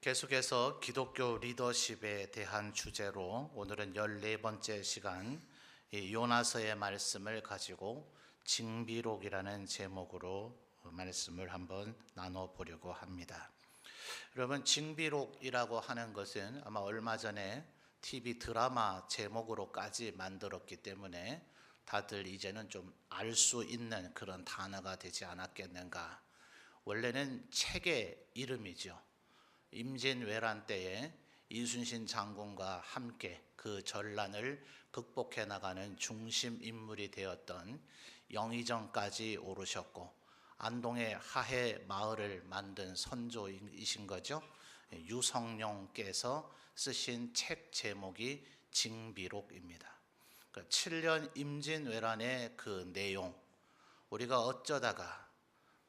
계속해서 기독교 리더십에 대한 주제로 오늘은 14번째 시간 요나서의 말씀을 가지고 징비록이라는 제목으로 말씀을 한번 나눠보려고 합니다. 여러분, 징비록이라고 하는 것은 아마 얼마 전에 TV 드라마 제목으로까지 만들었기 때문에 다들 이제는 좀 알 수 있는 그런 단어가 되지 않았겠는가. 원래는 책의 이름이죠. 임진왜란 때에 이순신 장군과 함께 그 전란을 극복해 나가는 중심 인물이 되었던 영의정까지 오르셨고 안동의 하해 마을을 만든 선조이신 거죠. 유성룡께서 쓰신 책 제목이 징비록입니다. 7년 임진왜란의 그 내용, 우리가 어쩌다가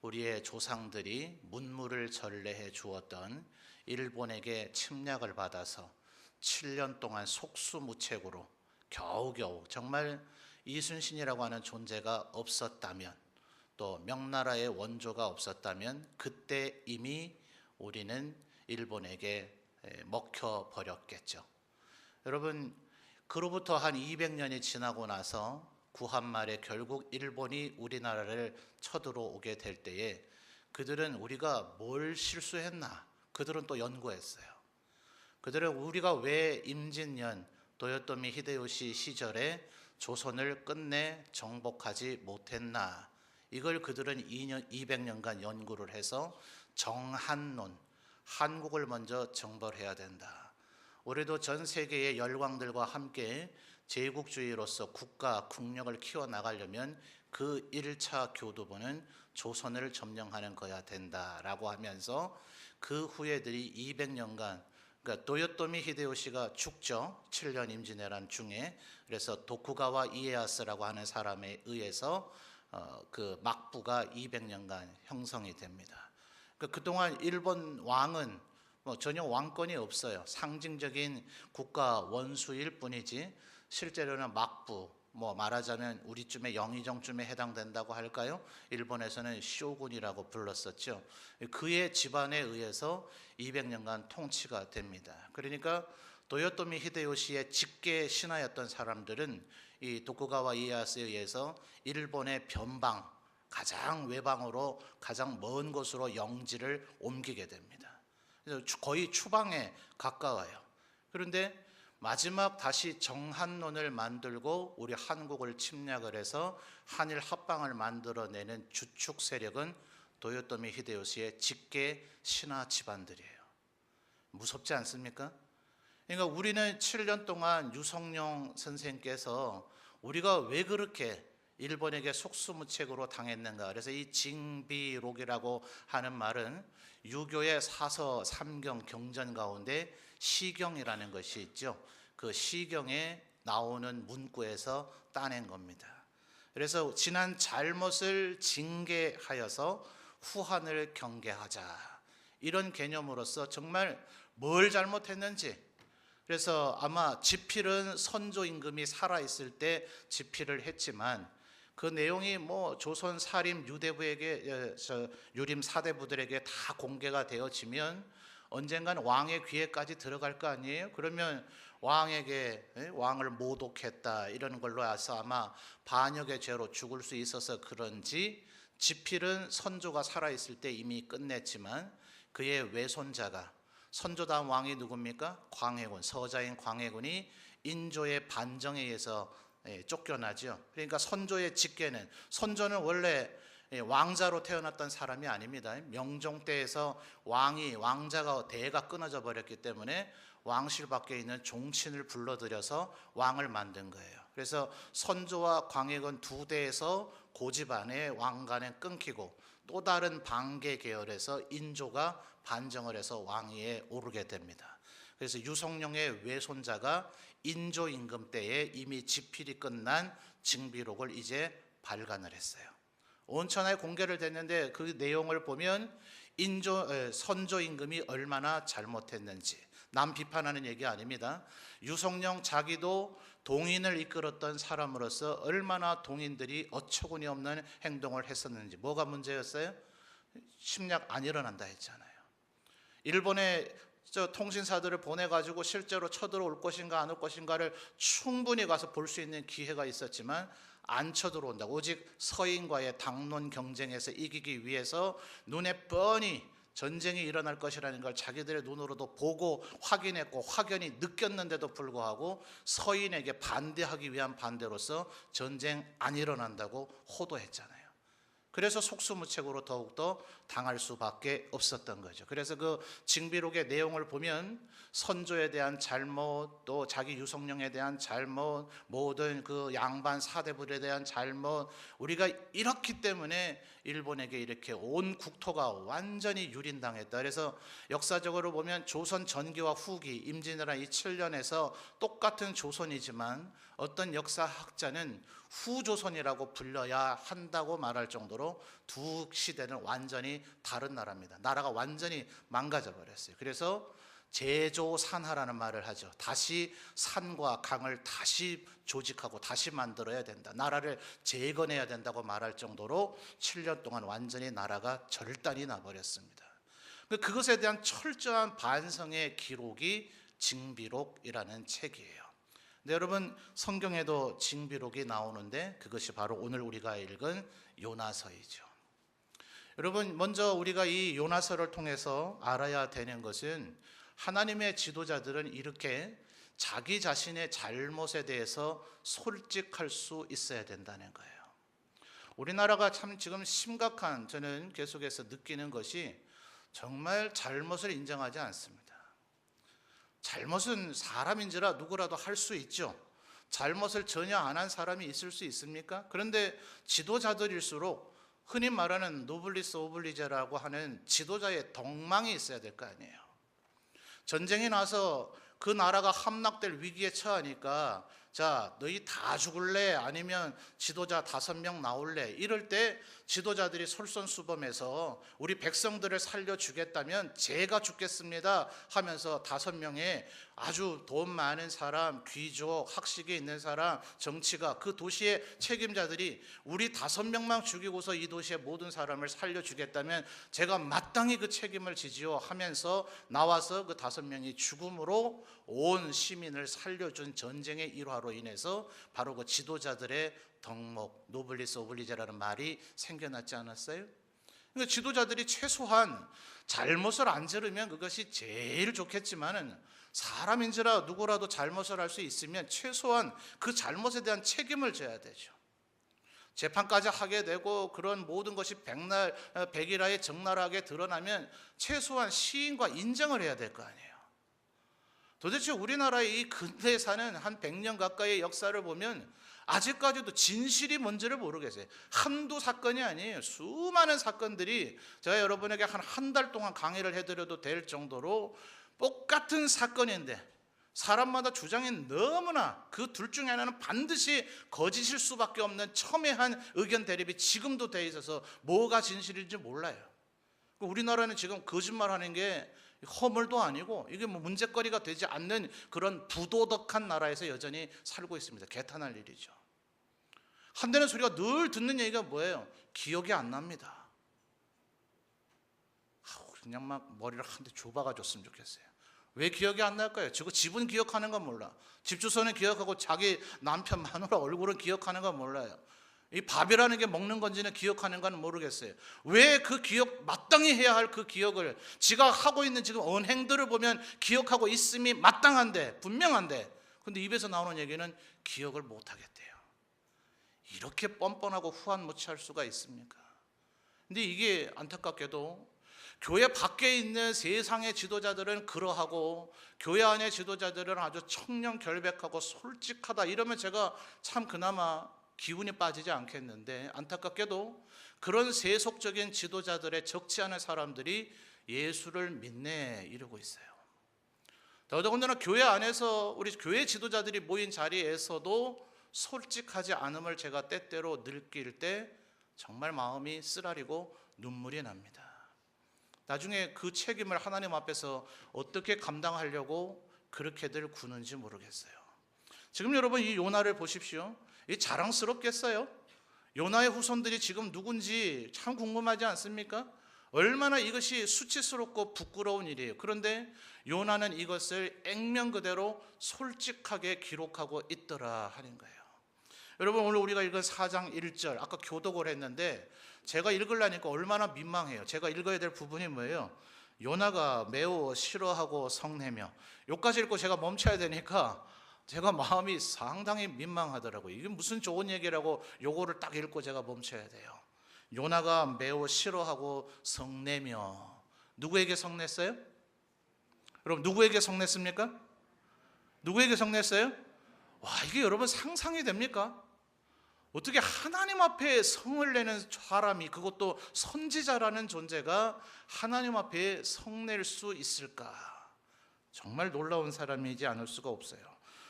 우리의 조상들이 문물을 전래해 주었던 일본에게 침략을 받아서 7년 동안 속수무책으로 겨우겨우, 정말 이순신이라고 하는 존재가 없었다면, 또 명나라의 원조가 없었다면 그때 이미 우리는 일본에게 먹혀버렸겠죠. 여러분, 그로부터 한 200년이 지나고 나서 구한말에 결국 일본이 우리나라를 쳐들어오게 될 때에 그들은 우리가 뭘 실수했나? 그들은 또 연구했어요. 그들은 우리가 왜 임진년 도요토미 히데요시 시절에 조선을 끝내 정복하지 못했나? 이걸 그들은 200년간 연구를 해서 정한론, 한국을 먼저 정벌해야 된다. 우리도 전 세계의 열왕들과 함께 제국주의로서 국가, 국력을 키워나가려면 그 1차 교두보는 조선을 점령하는 거야 된다라고 하면서 그 후예들이 200년간, 그러니까 도요토미 히데요시가 죽죠. 7년 임진왜란 중에. 그래서 도쿠가와 이에야스라고 하는 사람에 의해서 그 막부가 200년간 형성이 됩니다. 그러니까 그동안 일본 왕은 전혀 왕권이 없어요. 상징적인 국가 원수일 뿐이지 실제로는 막부, 말하자면 우리쯤에 영의정쯤에 해당된다고 할까요? 일본에서는 쇼군이라고 불렀었죠. 그의 집안에 의해서 200년간 통치가 됩니다. 그러니까 도요토미 히데요시의 직계 신하였던 사람들은 이 도쿠가와 이에야스에 의해서 일본의 변방, 가장 외방으로 가장 먼 곳으로 영지를 옮기게 됩니다. 그래서 거의 추방에 가까워요. 그런데 마지막 다시 정한론을 만들고 우리 한국을 침략을 해서 한일 합방을 만들어내는 주축 세력은 도요토미 히데요시의 직계 신하 집안들이에요. 무섭지 않습니까? 그러니까 우리는 7년 동안 유성룡 선생께서 우리가 왜 그렇게 일본에게 속수무책으로 당했는가. 그래서 이 징비록이라고 하는 말은 유교의 사서, 삼경, 경전 가운데 시경이라는 것이 있죠. 그 시경에 나오는 문구에서 따낸 겁니다. 그래서 지난 잘못을 징계하여서 후한을 경계하자, 이런 개념으로서 정말 뭘 잘못했는지. 그래서 아마 지필은 선조 임금이 살아있을 때 지필을 했지만 그 내용이 조선 사림 유대부에게, 유림 사대부들에게 다 공개가 되어지면 언젠간 왕의 귀에까지 들어갈 거 아니에요? 그러면 왕에게 왕을 모독했다 이런 걸로 해서 아마 반역의 죄로 죽을 수 있어서 그런지 지필은 선조가 살아있을 때 이미 끝냈지만 그의 외손자가, 선조다음 왕이 누굽니까? 광해군, 서자인 광해군이 인조의 반정에 의해서 쫓겨나죠. 그러니까 선조의 직계는, 선조는 원래 왕자로 태어났던 사람이 아닙니다. 명종 때에서 왕자가 대가 끊어져 버렸기 때문에 왕실 밖에 있는 종친을 불러들여서 왕을 만든 거예요. 그래서 선조와 광해군 두 대에서 고집안에 왕간은 끊기고 또 다른 반계 계열에서 인조가 반정을 해서 왕위에 오르게 됩니다. 그래서 유성룡의 외손자가 인조 임금 때에 이미 지필이 끝난 징비록을 이제 발간을 했어요. 온천하에 공개를 됐는데 그 내용을 보면 선조 임금이 얼마나 잘못했는지, 남 비판하는 얘기 아닙니다. 유성룡 자기도 동인을 이끌었던 사람으로서 얼마나 동인들이 어처구니 없는 행동을 했었는지. 뭐가 문제였어요? 침략 안 일어난다 했잖아요. 일본의 저 통신사들을 보내가지고 실제로 쳐들어올 것인가 안 올 것인가를 충분히 가서 볼 수 있는 기회가 있었지만 안 쳐들어온다고, 오직 서인과의 당론 경쟁에서 이기기 위해서 눈에 뻔히 전쟁이 일어날 것이라는 걸 자기들의 눈으로도 보고 확인했고 확연히 느꼈는데도 불구하고 서인에게 반대하기 위한 반대로서 전쟁 안 일어난다고 호도했잖아요. 그래서 속수무책으로 더욱더 당할 수밖에 없었던 거죠. 그래서 그 징비록의 내용을 보면 선조에 대한 잘못, 또 자기 유성룡에 대한 잘못, 모든 그 양반 사대부에 대한 잘못, 우리가 이렇기 때문에 일본에게 이렇게 온 국토가 완전히 유린당했다. 그래서 역사적으로 보면 조선 전기와 후기, 임진왜란 이 7년에서 똑같은 조선이지만 어떤 역사학자는 후조선이라고 불려야 한다고 말할 정도로 두 시대는 완전히 다른 나라입니다. 나라가 완전히 망가져 버렸어요. 그래서 제조산하라는 말을 하죠. 다시 산과 강을 다시 조직하고 다시 만들어야 된다. 나라를 재건해야 된다고 말할 정도로 7년 동안 완전히 나라가 절단이 나버렸습니다. 그것에 대한 철저한 반성의 기록이 징비록이라는 책이에요. 네, 여러분, 성경에도 징비록이 나오는데 그것이 바로 오늘 우리가 읽은 요나서이죠. 여러분, 먼저 우리가 이 요나서를 통해서 알아야 되는 것은 하나님의 지도자들은 이렇게 자기 자신의 잘못에 대해서 솔직할 수 있어야 된다는 거예요. 우리나라가 참 지금 심각한, 저는 계속해서 느끼는 것이 정말 잘못을 인정하지 않습니다. 잘못은 사람인지라 누구라도 할 수 있죠. 잘못을 전혀 안 한 사람이 있을 수 있습니까? 그런데 지도자들일수록 흔히 말하는 노블리스 오블리제라고 하는 지도자의 덕망이 있어야 될 거 아니에요. 전쟁이 나서 그 나라가 함락될 위기에 처하니까 자, 너희 다 죽을래? 아니면 지도자 5명 나올래? 이럴 때 지도자들이 솔선수범해서 우리 백성들을 살려주겠다면 제가 죽겠습니다 하면서 5명의 아주 돈 많은 사람, 귀족, 학식이 있는 사람, 정치가, 그 도시의 책임자들이 우리 5명만 죽이고서 이 도시의 모든 사람을 살려주겠다면 제가 마땅히 그 책임을 지지요 하면서 나와서 그 5명이 죽음으로 온 시민을 살려준 전쟁의 일화로 인해서 바로 그 지도자들의 덕목, 노블리스 오블리제라는 말이 생겨났지 않았어요? 그러니까 지도자들이 최소한 잘못을 안 저지르면 그것이 제일 좋겠지만은 사람인지라 누구라도 잘못을 할 수 있으면 최소한 그 잘못에 대한 책임을 져야 되죠. 재판까지 하게 되고 그런 모든 것이 백일하에 적나라하게 드러나면 최소한 시인과 인정을 해야 될 거 아니에요. 도대체 우리나라의 이 근대에 사는 한 100년 가까이의 역사를 보면 아직까지도 진실이 뭔지를 모르겠어요. 한두 사건이 아니에요. 수많은 사건들이 제가 여러분에게 한 달 동안 강의를 해드려도 될 정도로 똑같은 사건인데 사람마다 주장이 너무나 그 둘 중에 하나는 반드시 거짓일 수밖에 없는 첨예한 의견 대립이 지금도 돼 있어서 뭐가 진실인지 몰라요. 우리나라는 지금 거짓말하는 게 허물도 아니고 이게 뭐 문제거리가 되지 않는 그런 부도덕한 나라에서 여전히 살고 있습니다. 개탄할 일이죠. 한대는 소리가 늘 듣는 얘기가 뭐예요? 기억이 안 납니다. 그냥 막 머리를 한 대 줘박아 줬으면 좋겠어요. 왜 기억이 안 날까요? 저거 집은 기억하는 건 몰라. 집 주소는 기억하고 자기 남편 마누라 얼굴은 기억하는 건 몰라요. 이 밥이라는 게 먹는 건지는 기억하는 건 모르겠어요. 왜 그 기억, 마땅히 해야 할 그 기억을 지가 하고 있는 지금 언행들을 보면 기억하고 있음이 마땅한데, 분명한데, 근데 입에서 나오는 얘기는 기억을 못 하겠대요. 이렇게 뻔뻔하고 후한무치할 수가 있습니까? 근데 이게 안타깝게도 교회 밖에 있는 세상의 지도자들은 그러하고 교회 안의 지도자들은 아주 청렴결백하고 솔직하다 이러면 제가 참 그나마 기운이 빠지지 않겠는데, 안타깝게도 그런 세속적인 지도자들의 적지 않은 사람들이 예수를 믿네 이러고 있어요. 더더군다나 교회 안에서 우리 교회 지도자들이 모인 자리에서도 솔직하지 않음을 제가 때때로 느낄 때 정말 마음이 쓰라리고 눈물이 납니다. 나중에 그 책임을 하나님 앞에서 어떻게 감당하려고 그렇게들 구는지 모르겠어요. 지금 여러분 이 요나를 보십시오. 이 자랑스럽겠어요? 요나의 후손들이 지금 누군지 참 궁금하지 않습니까? 얼마나 이것이 수치스럽고 부끄러운 일이에요. 그런데 요나는 이것을 액면 그대로 솔직하게 기록하고 있더라 하는 거예요. 여러분, 오늘 우리가 읽은 4장 1절, 아까 교독을 했는데 제가 읽으려니까 얼마나 민망해요. 제가 읽어야 될 부분이 뭐예요? 요나가 매우 싫어하고 성내며, 여기까지 읽고 제가 멈춰야 되니까 제가 마음이 상당히 민망하더라고요. 이게 무슨 좋은 얘기라고 요거를 딱 읽고 제가 멈춰야 돼요. 요나가 매우 싫어하고 성내며, 누구에게 성냈어요? 여러분, 누구에게 성냈습니까? 누구에게 성냈어요? 와, 이게 여러분 상상이 됩니까? 어떻게 하나님 앞에 성을 내는 사람이, 그것도 선지자라는 존재가 하나님 앞에 성낼 수 있을까? 정말 놀라운 사람이지 않을 수가 없어요.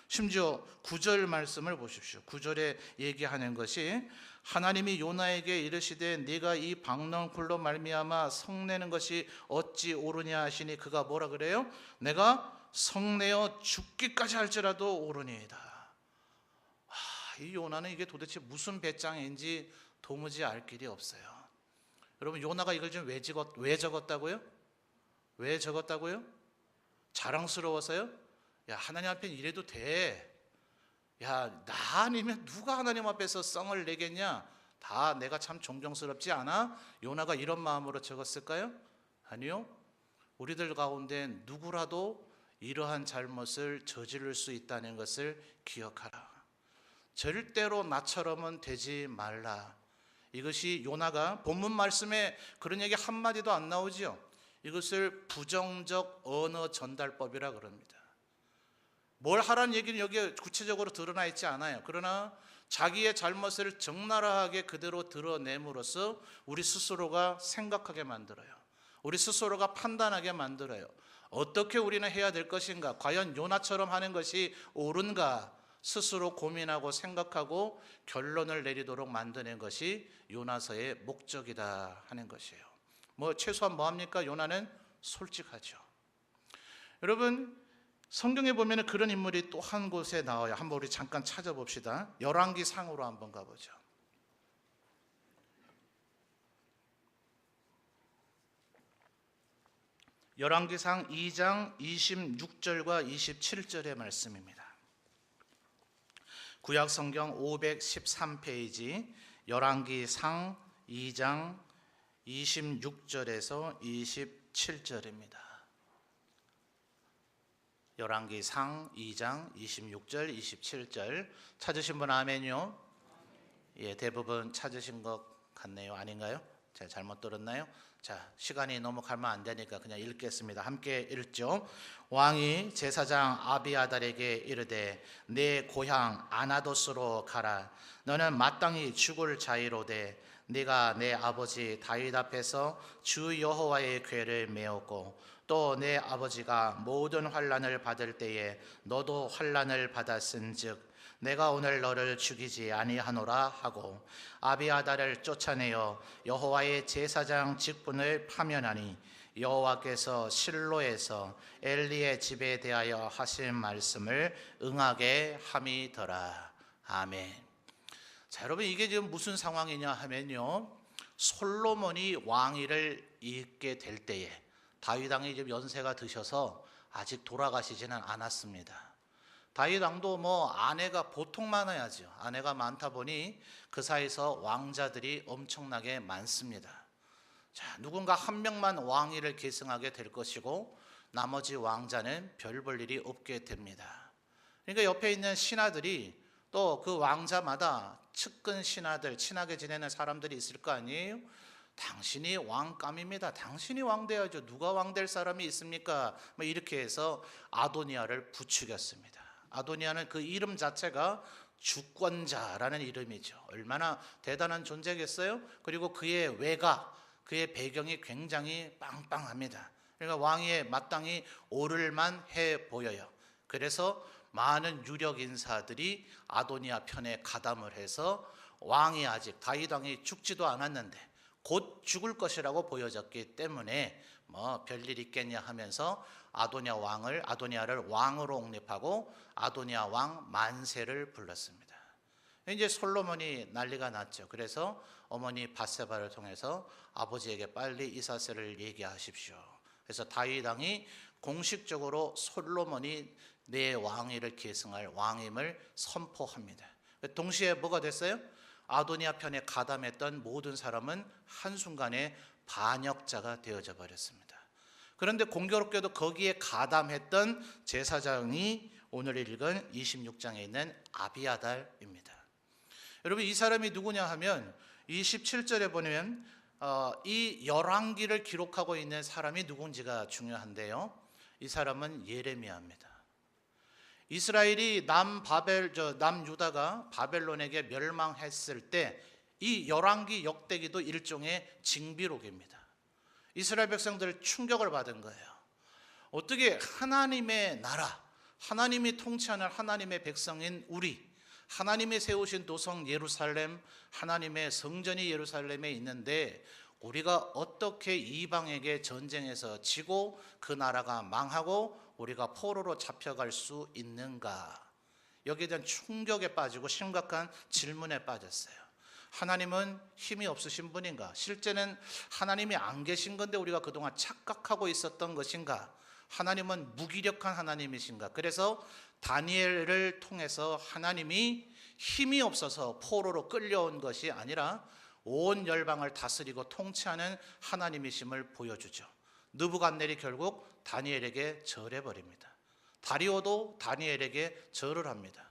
심지어 9절 말씀을 보십시오. 9절에 얘기하는 것이, 하나님이 요나에게 이르시되 네가 이 박농쿨로 말미암아 성내는 것이 어찌 옳으냐 하시니, 그가 뭐라 그래요? 내가 성내어 죽기까지 할지라도 옳으니이다. 이 요나는 이게 도대체 무슨 배짱인지 도무지 알 길이 없어요. 여러분, 요나가 이걸 좀 왜 적었다고요? 왜 적었다고요? 자랑스러워서요? 야, 하나님 앞에 이래도 돼. 야, 나 아니면 누가 하나님 앞에서 성을 내겠냐? 다 내가 참 존경스럽지 않아? 요나가 이런 마음으로 적었을까요? 아니요. 우리들 가운데 누구라도 이러한 잘못을 저지를 수 있다는 것을 기억하라. 절대로 나처럼은 되지 말라. 이것이 요나가 본문 말씀에 그런 얘기 한마디도 안 나오지요. 이것을 부정적 언어 전달법이라 그럽니다. 뭘 하라는 얘기는 여기에 구체적으로 드러나 있지 않아요. 그러나 자기의 잘못을 적나라하게 그대로 드러냄으로써 우리 스스로가 생각하게 만들어요. 우리 스스로가 판단하게 만들어요. 어떻게 우리는 해야 될 것인가? 과연 요나처럼 하는 것이 옳은가? 스스로 고민하고 생각하고 결론을 내리도록 만드는 것이 요나서의 목적이다 하는 것이에요. 최소한 뭐합니까? 요나는 솔직하죠. 여러분, 성경에 보면 그런 인물이 또 한 곳에 나와요. 한번 우리 잠깐 찾아봅시다. 열왕기상으로 한번 가보죠. 열왕기상 2장 26절과 27절의 말씀입니다. 구약성경 513페이지 열왕기상 2장 26절에서 27절입니다. 열왕기상 2장 26절 27절 찾으신 분 아멘요? 예, 대부분 찾으신 것 같네요. 아닌가요? 제가 잘못 들었나요? 자, 시간이 너무 가면 안 되니까 그냥 읽겠습니다. 함께 읽죠. 왕이 제사장 아비아달에게 이르되 내 고향 아나도스로 가라. 너는 마땅히 죽을 자이로되 네가 내 아버지 다윗 앞에서 주 여호와의 궤를 메었고 또 내 아버지가 모든 환난을 받을 때에 너도 환난을 받았은즉 내가 오늘 너를 죽이지 아니하노라 하고 아비아달을 쫓아내어 여호와의 제사장 직분을 파면하니 여호와께서 실로에서 엘리의 집에 대하여 하신 말씀을 응하게 함이더라. 아멘. 자, 여러분, 이게 지금 무슨 상황이냐 하면요, 솔로몬이 왕위를 잇게 될 때에 다윗 왕이 지금 연세가 드셔서 아직 돌아가시지는 않았습니다. 다윗 왕도 아내가 보통 많아야죠. 아내가 많다 보니 그 사이에서 왕자들이 엄청나게 많습니다. 자, 누군가 한 명만 왕위를 계승하게 될 것이고 나머지 왕자는 별 볼 일이 없게 됩니다. 그러니까 옆에 있는 신하들이 또 그 왕자마다 측근 신하들, 친하게 지내는 사람들이 있을 거 아니에요? 당신이 왕감입니다. 당신이 왕 돼야죠. 누가 왕 될 사람이 있습니까? 이렇게 해서 아도니아를 부추겼습니다. 아도니아는 그 이름 자체가 주권자라는 이름이죠. 얼마나 대단한 존재겠어요? 그리고 그의 외가, 그의 배경이 굉장히 빵빵합니다. 그러니까 왕위에 마땅히 오를만 해 보여요. 그래서 많은 유력 인사들이 아도니아 편에 가담을 해서 왕이 아직 다윗 왕이 죽지도 않았는데 곧 죽을 것이라고 보여졌기 때문에 별일 있겠냐 하면서 아도니아를 왕으로 옹립하고 아도니아 왕 만세를 불렀습니다. 이제 솔로몬이 난리가 났죠. 그래서 어머니 밧세바를 통해서 아버지에게 빨리 이사세를 얘기하십시오. 그래서 다윗 왕이 공식적으로 솔로몬이 내 왕위를 계승할 왕임을 선포합니다. 동시에 뭐가 됐어요? 아도니아 편에 가담했던 모든 사람은 한순간에 반역자가 되어져 버렸습니다. 그런데 공교롭게도 거기에 가담했던 제사장이 오늘 읽은 26장에 있는 아비아달입니다. 여러분, 이 사람이 누구냐 하면 27절에 보면 이 열왕기를 기록하고 있는 사람이 누군지가 중요한데요. 이 사람은 예레미야입니다. 이스라엘이 남유다가 바벨론에게 멸망했을 때 이 열왕기 역대기도 일종의 징비록입니다. 이스라엘 백성들 충격을 받은 거예요. 어떻게 하나님의 나라, 하나님이 통치하는 하나님의 백성인 우리, 하나님이 세우신 도성 예루살렘, 하나님의 성전이 예루살렘에 있는데 우리가 어떻게 이방에게 전쟁에서 지고 그 나라가 망하고 우리가 포로로 잡혀갈 수 있는가? 여기에 대한 충격에 빠지고 심각한 질문에 빠졌어요. 하나님은 힘이 없으신 분인가? 실제는 하나님이 안 계신 건데 우리가 그동안 착각하고 있었던 것인가? 하나님은 무기력한 하나님이신가? 그래서 다니엘을 통해서 하나님이 힘이 없어서 포로로 끌려온 것이 아니라 온 열방을 다스리고 통치하는 하나님이심을 보여주죠. 느부갓네살이 결국 다니엘에게 절해버립니다. 다리오도 다니엘에게 절을 합니다.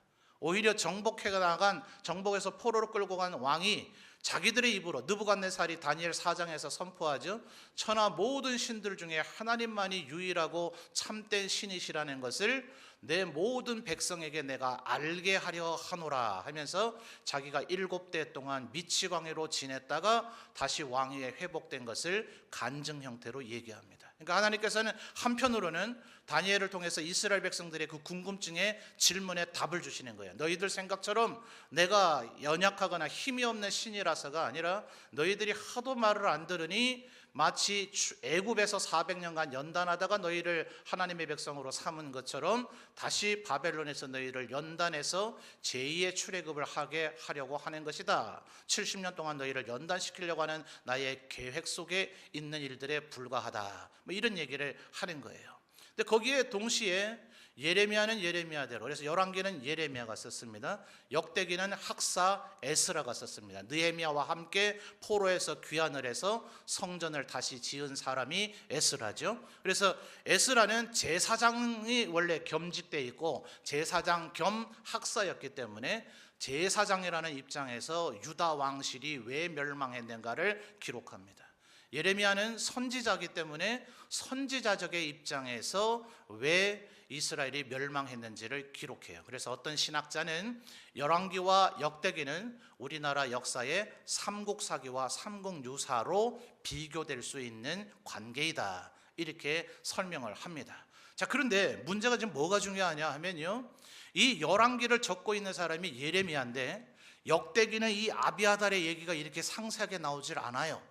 오히려 정복해서 포로로 끌고 간 왕이 자기들의 입으로 느부갓네살이 다니엘 4장에서 선포하죠. 천하 모든 신들 중에 하나님만이 유일하고 참된 신이시라는 것을 내 모든 백성에게 내가 알게 하려 하노라 하면서 자기가 7대 동안 미치광이로 지냈다가 다시 왕위에 회복된 것을 간증 형태로 얘기합니다. 그러니까 하나님께서는 한편으로는 다니엘을 통해서 이스라엘 백성들의 그 궁금증에 질문에 답을 주시는 거예요. 너희들 생각처럼 내가 연약하거나 힘이 없는 신이라서가 아니라 너희들이 하도 말을 안 들으니 마치 애굽에서 400년간 연단하다가 너희를 하나님의 백성으로 삼은 것처럼 다시 바벨론에서 너희를 연단해서 제2의 출애굽을 하게 하려고 하는 것이다. 70년 동안 너희를 연단시키려고 하는 나의 계획 속에 있는 일들에 불과하다. 뭐 이런 얘기를 하는 거예요. 근데 거기에 동시에 예레미야는 예레미야대로, 그래서 열왕기는 예레미야가 썼습니다. 역대기는 학사 에스라가 썼습니다. 느헤미야와 함께 포로에서 귀환을 해서 성전을 다시 지은 사람이 에스라죠. 그래서 에스라는 제사장이 원래 겸직돼 있고 제사장 겸 학사였기 때문에 제사장이라는 입장에서 유다 왕실이 왜 멸망했는가를 기록합니다. 예레미야는 선지자이기 때문에 선지자적의 입장에서 왜 이스라엘이 멸망했는지를 기록해요. 그래서 어떤 신학자는 열왕기와 역대기는 우리나라 역사의 삼국사기와 삼국유사로 비교될 수 있는 관계이다, 이렇게 설명을 합니다. 자, 그런데 문제가 지금 뭐가 중요하냐 하면요, 이 열왕기를 적고 있는 사람이 예레미야인데 역대기는 이 아비아달의 얘기가 이렇게 상세하게 나오질 않아요.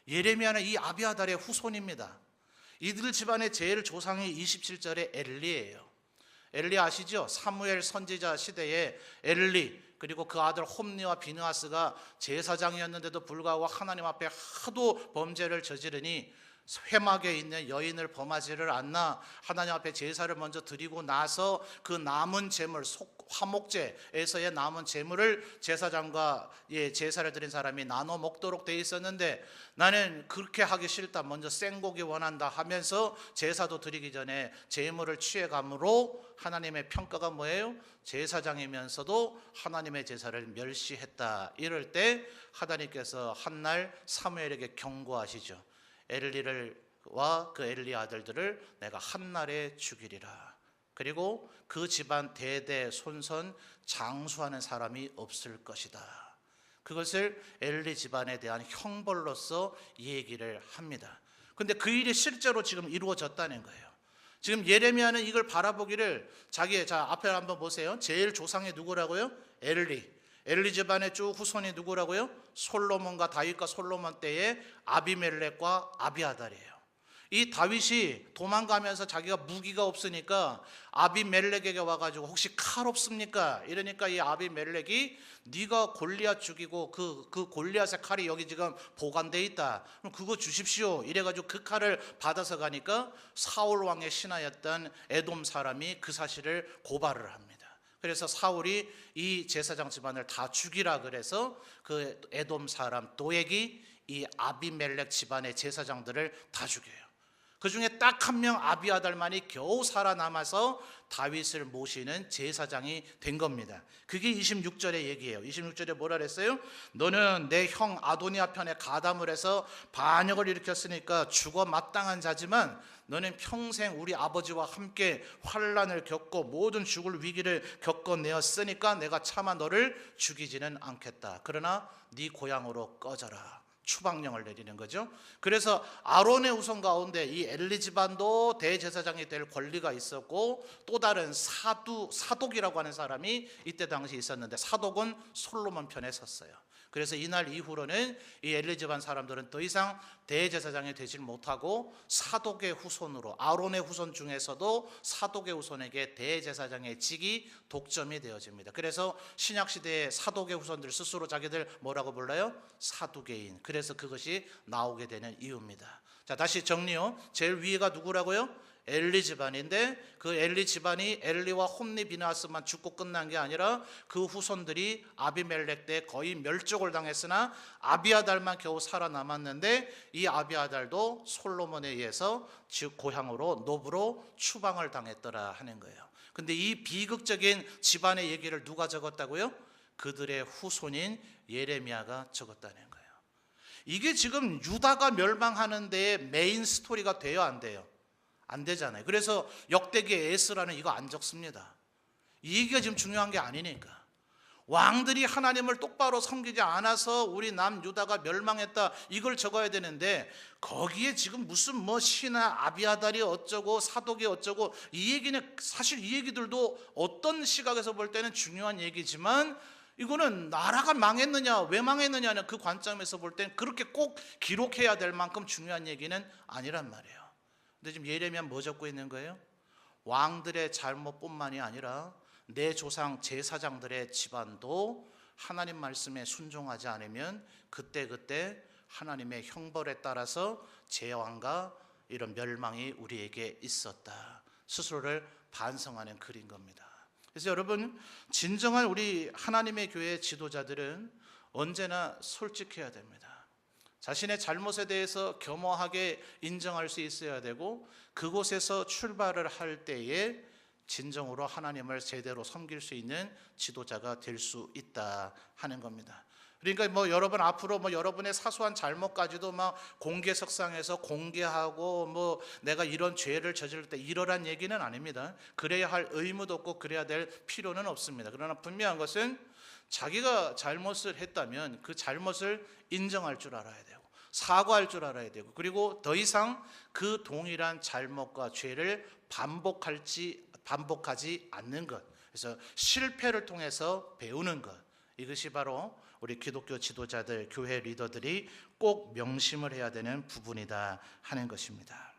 예레미야는 이 아비아달의 후손입니다. 이들 집안의 제일 조상이 27절에 엘리예요. 엘리 아시죠? 사무엘 선지자 시대에 엘리, 그리고 그 아들 홈리와 비느하스가 제사장이었는데도 불구하고 하나님 앞에 하도 범죄를 저지르니 회막에 있는 여인을 범하지를 않나 하나님 앞에 제사를 먼저 드리고 나서 그 남은 제물, 화목제에서의 남은 제물을 제사장과 제사를 드린 사람이 나눠 먹도록 돼 있었는데 나는 그렇게 하기 싫다, 먼저 생고기 원한다 하면서 제사도 드리기 전에 제물을 취해감으로 하나님의 평가가 뭐예요? 제사장이면서도 하나님의 제사를 멸시했다. 이럴 때 하나님께서 한날 사무엘에게 경고하시죠. 엘리와 그 엘리 아들들을 내가 한날에 죽이리라. 그리고 그 집안 대대 손선 장수하는 사람이 없을 것이다. 그것을 엘리 집안에 대한 형벌로서 얘기를 합니다. 그런데 그 일이 실제로 지금 이루어졌다는 거예요. 지금 예레미야는 이걸 바라보기를 앞에 한번 보세요. 제일 조상이 누구라고요? 엘리 집안의 쭉 후손이 누구라고요? 솔로몬과 다윗과 솔로몬 때의 아비멜렉과 아비아달이에요. 이 다윗이 도망가면서 자기가 무기가 없으니까 아비멜렉에게 와가지고 혹시 칼 없습니까? 이러니까 이 아비멜렉이 네가 골리앗 죽이고 그 골리앗의 칼이 여기 지금 보관돼 있다. 그럼 그거 주십시오. 이래가지고 그 칼을 받아서 가니까 사울 왕의 신하였던 에돔 사람이 그 사실을 고발을 합니다. 그래서 사울이 이 제사장 집안을 다 죽이라 그래서 그 에돔 사람 도액이 이 아비멜렉 집안의 제사장들을 다 죽여요. 그 중에 딱 한 명 아비아달만이 겨우 살아남아서 다윗을 모시는 제사장이 된 겁니다. 그게 26절의 얘기예요. 26절에 뭐라 그랬어요? 너는 내 형 아도니아 편에 가담을 해서 반역을 일으켰으니까 죽어 마땅한 자지만 너는 평생 우리 아버지와 함께 환난을 겪고 모든 죽을 위기를 겪어내었으니까 내가 차마 너를 죽이지는 않겠다. 그러나 네 고향으로 꺼져라. 추방령을 내리는 거죠. 그래서 아론의 후손 가운데 이 엘리 집안도 대제사장이 될 권리가 있었고 또 다른 사독이라고 하는 사람이 이때 당시 있었는데 사독은 솔로몬 편에 섰어요. 그래서 이날 이후로는 이 엘리 집안 사람들은 더 이상 대제사장이 되질 못하고 사독의 후손으로 아론의 후손 중에서도 사독의 후손에게 대제사장의 직이 독점이 되어집니다. 그래서 신약시대의 사독의 후손들 스스로 자기들 뭐라고 불러요? 사두개인. 그래서 그것이 나오게 되는 이유입니다. 자, 다시 정리요. 제일 위에가 누구라고요? 엘리 집안인데 그 엘리 집안이 엘리와 홈리 비나스만 죽고 끝난 게 아니라 그 후손들이 아비멜렉 때 거의 멸족을 당했으나 아비아달만 겨우 살아남았는데 이 아비아달도 솔로몬에 의해서 즉 고향으로 노브로 추방을 당했더라 하는 거예요. 근데 이 비극적인 집안의 얘기를 누가 적었다고요? 그들의 후손인 예레미야가 적었다는 거예요. 이게 지금 유다가 멸망하는 데에 메인 스토리가 돼요, 안 돼요? 안 되잖아요. 그래서 역대기 에스라는 이거 안 적습니다. 이 얘기가 지금 중요한 게 아니니까. 왕들이 하나님을 똑바로 섬기지 않아서 우리 남유다가 멸망했다 이걸 적어야 되는데 거기에 지금 무슨 뭐 신하 아비아달이 어쩌고 사독이 어쩌고 이 얘기는 사실 이 얘기들도 어떤 시각에서 볼 때는 중요한 얘기지만 이거는 나라가 망했느냐 왜 망했느냐는 그 관점에서 볼 때는 그렇게 꼭 기록해야 될 만큼 중요한 얘기는 아니란 말이에요. 근데 지금 예레미야 뭐 적고 있는 거예요? 왕들의 잘못뿐만이 아니라 내 조상 제사장들의 집안도 하나님 말씀에 순종하지 않으면 그때그때 하나님의 형벌에 따라서 재앙과 이런 멸망이 우리에게 있었다. 스스로를 반성하는 글인 겁니다. 그래서 여러분 진정한 우리 하나님의 교회 지도자들은 언제나 솔직해야 됩니다. 자신의 잘못에 대해서 겸허하게 인정할 수 있어야 되고 그곳에서 출발을 할 때에 진정으로 하나님을 제대로 섬길 수 있는 지도자가 될 수 있다 하는 겁니다. 그러니까 뭐 여러분 앞으로 뭐 여러분의 사소한 잘못까지도 막 공개석상에서 공개하고 뭐 내가 이런 죄를 저지를 때 이러란 얘기는 아닙니다. 그래야 할 의무도 없고 그래야 될 필요는 없습니다. 그러나 분명한 것은 자기가 잘못을 했다면 그 잘못을 인정할 줄 알아야 되고 사과할 줄 알아야 되고 그리고 더 이상 그 동일한 잘못과 죄를 반복하지 않는 것. 그래서 실패를 통해서 배우는 것. 이것이 바로 우리 기독교 지도자들, 교회 리더들이 꼭 명심을 해야 되는 부분이다 하는 것입니다.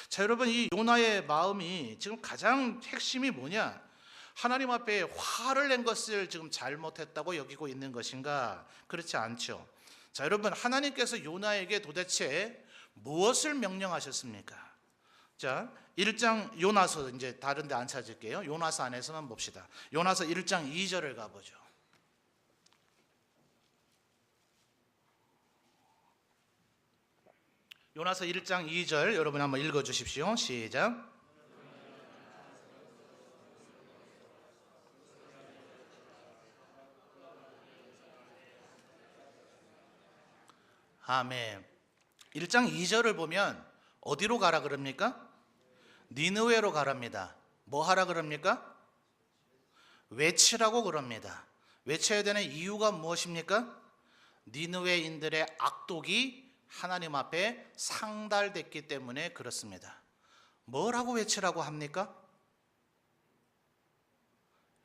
자, 여러분 이 요나의 마음이 지금 가장 핵심이 뭐냐? 하나님 앞에 화를 낸 것을 지금 잘못했다고 여기고 있는 것인가? 그렇지 않죠. 자, 여러분 하나님께서 요나에게 도대체 무엇을 명령하셨습니까? 자, 1장 요나서 이제 다른 데 안 찾을게요. 요나서 안에서만 봅시다. 요나서 1장 2절을 가보죠. 요나서 1장 2절 여러분 한번 읽어 주십시오. 시작. 아멘. 1장 2절을 보면 어디로 가라 그럽니까? 니느웨로 가랍니다. 뭐 하라 그럽니까? 외치라고 그럽니다. 외쳐야 되는 이유가 무엇입니까? 니느웨인들의 악독이 하나님 앞에 상달됐기 때문에 그렇습니다. 뭐라고 외치라고 합니까?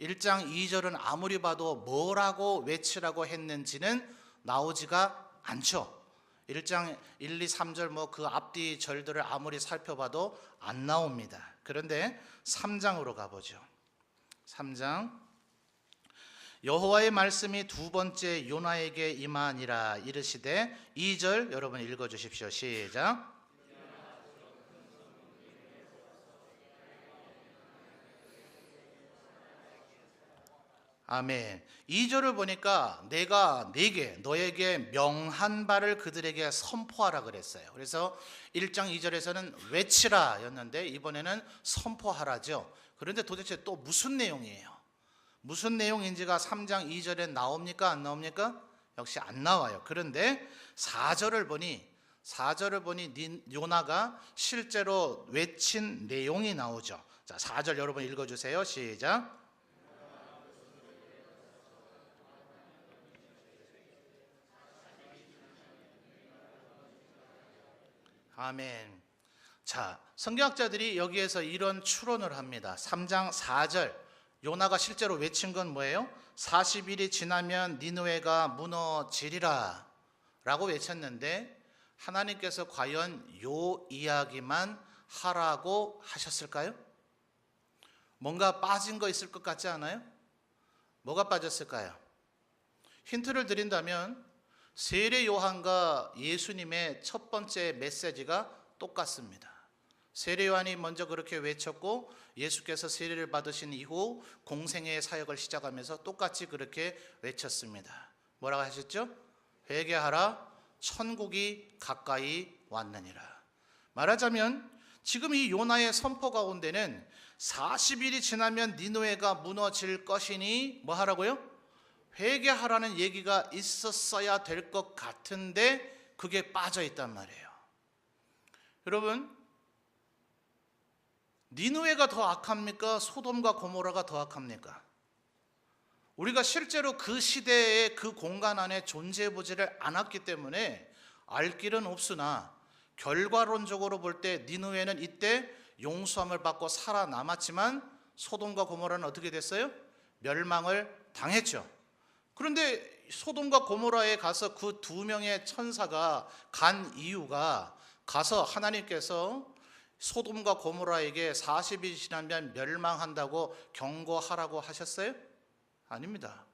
1장 2절은 아무리 봐도 뭐라고 외치라고 했는지는 나오지가 않죠. 1장 1, 2, 3절 뭐 그 앞뒤 절들을 아무리 살펴봐도 안 나옵니다. 그런데 3장으로 가보죠. 3장 여호와의 말씀이 두 번째 요나에게 임하니라 이르시되 2절 여러분 읽어주십시오. 시작. 아멘. 2절을 보니까 내가 네게 너에게 명한 바를 그들에게 선포하라 그랬어요. 그래서 1장 2절에서는 외치라 였는데 이번에는 선포하라죠. 그런데 도대체 또 무슨 내용이에요? 무슨 내용인지가 3장 2절에 나옵니까? 안 나옵니까? 역시 안 나와요. 그런데 4절을 보니 요나가 실제로 외친 내용이 나오죠. 자, 4절 여러분 읽어주세요. 시작. 아멘. 자, 성경학자들이 여기에서 이런 추론을 합니다. 3장 4절 요나가 실제로 외친 건 뭐예요? 40일이 지나면 니느웨가 무너지리라 라고 외쳤는데 하나님께서 과연 요 이야기만 하라고 하셨을까요? 뭔가 빠진 거 있을 것 같지 않아요? 뭐가 빠졌을까요? 힌트를 드린다면 세례 요한과 예수님의 첫 번째 메시지가 똑같습니다. 세례 요한이 먼저 그렇게 외쳤고 예수께서 세례를 받으신 이후 공생애의 사역을 시작하면서 똑같이 그렇게 외쳤습니다. 뭐라고 하셨죠? 회개하라, 천국이 가까이 왔느니라. 말하자면 지금 이 요나의 선포 가운데는 40일이 지나면 니느웨가 무너질 것이니 뭐 하라고요? 회개하라는 얘기가 있었어야 될 것 같은데 그게 빠져 있단 말이에요. 여러분, 니느웨가 더 악합니까? 소돔과 고모라가 더 악합니까? 우리가 실제로 그 시대의 그 공간 안에 존재해보지를 않았기 때문에 알 길은 없으나 결과론적으로 볼 때 니느웨는 이때 용서함을 받고 살아남았지만 소돔과 고모라는 어떻게 됐어요? 멸망을 당했죠. 그런데 소돔과 고모라에 가서 그 두 명의 천사가 간 이유가 가서 하나님께서 소돔과 고모라에게 40일이 지나면 멸망한다고 경고하라고 하셨어요? 아닙니다.